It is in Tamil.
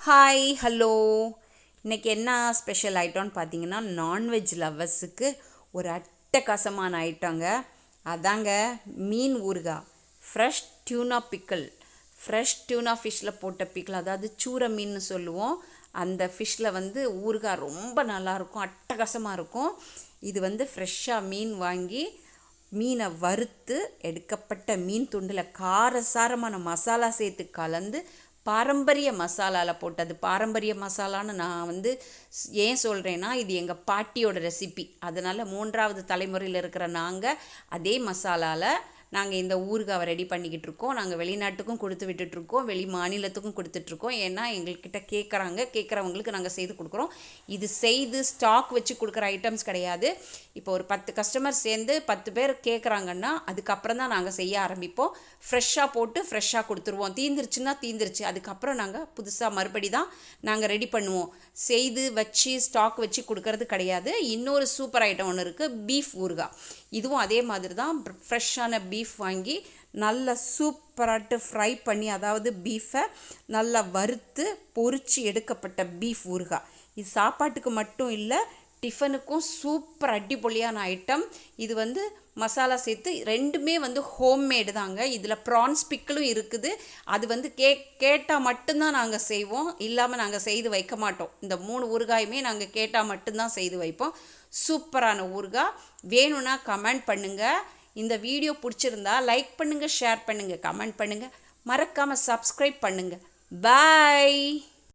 Hi hello. இன்றைக்கி என்ன ஸ்பெஷல் ஐட்டம்னு பார்த்தீங்கன்னா, நான்வெஜ் லவ்வர்ஸுக்கு ஒரு அட்டகாசமான ஐட்டங்க. அதாங்க மீன் ஊறுகாய், fresh tuna pickle. Fresh tuna ஃபிஷ்ஷில் போட்ட பிக்கிள், அதாவது சூரை மீன்னு சொல்லுவோம். அந்த ஃபிஷ்ஷில் ஊறுகாய் ரொம்ப நல்லாயிருக்கும், அட்டகாசமாக இருக்கும். இது ஃப்ரெஷ்ஷாக மீன் வாங்கி மீனை வறுத்து எடுக்கப்பட்ட மீன் துண்டில் காரசாரமான மசாலா சேர்த்து கலந்து பாரம்பரிய மசாலாவில் போட்டது. பாரம்பரிய மசாலான்னு நான் ஏன் சொல்கிறேன்னா, இது எங்கள் பாட்டியோட ரெசிபி. அதனால் 3வது தலைமுறையில் இருக்கிற நாங்கள் அதே மசாலாவில் நாங்கள் இந்த ஊறுகாவை ரெடி பண்ணிக்கிட்டு இருக்கோம். நாங்கள் வெளிநாட்டுக்கும் கொடுத்து விட்டுட்ருக்கோம், வெளி மாநிலத்துக்கும் கொடுத்துட்ருக்கோம். ஏன்னா எங்கள்கிட்ட கேட்குறவங்களுக்கு நாங்கள் செய்து கொடுக்குறோம். இது செய்து ஸ்டாக் வச்சு கொடுக்குற ஐட்டம்ஸ் கிடையாது. இப்போ ஒரு 10 கஸ்டமர் சேர்ந்து 10 பேர் கேட்குறாங்கன்னா அதுக்கப்புறம் தான் நாங்கள் செய்ய ஆரம்பிப்போம். ஃப்ரெஷ்ஷாக போட்டு ஃப்ரெஷ்ஷாக கொடுத்துருவோம். தீந்துருச்சுன்னா தீந்துருச்சு, அதுக்கப்புறம் நாங்கள் புதுசாக மறுபடி தான் நாங்கள் ரெடி பண்ணுவோம். செய்து வச்சு ஸ்டாக் வச்சு கொடுக்கறது கிடையாது. இன்னொரு சூப்பர் ஐட்டம் ஒன்று இருக்குது, பீஃப் ஊறுகாய். இதுவும் அதே மாதிரி தான். ஃப்ரெஷ்ஷான பீஃப் வாங்கி நல்லா சூப்பராட்டு ஃப்ரை பண்ணி, அதாவது பீஃபை நல்லா வறுத்து பொரித்து எடுக்கப்பட்ட பீஃப் ஊறுகாய். இது சாப்பாட்டுக்கு மட்டும் இல்லை, டிஃபனுக்கும் சூப்பர் அடிப்பொலியான ஐட்டம். இது மசாலா சேர்த்து ரெண்டுமே ஹோம்மேடு தாங்க. இதில் ப்ரான்ஸ் பிக்கிளும் இருக்குது. அது கேட்டால் மட்டும்தான் நாங்கள் செய்வோம், இல்லாமல் நாங்கள் செய்து வைக்க மாட்டோம். இந்த 3 ஊறுகாயுமே நாங்கள் கேட்டால் மட்டும்தான் செய்து வைப்போம். சூப்பரான ஊறுகாய். வேணும்னா கமெண்ட் பண்ணுங்கள். இந்த வீடியோ பிடிச்சிருந்தா லைக் பண்ணுங்கள், ஷேர் பண்ணுங்கள், கமெண்ட் பண்ணுங்கள். மறக்காமல் சப்ஸ்கிரைப் பண்ணுங்கள். பாய்.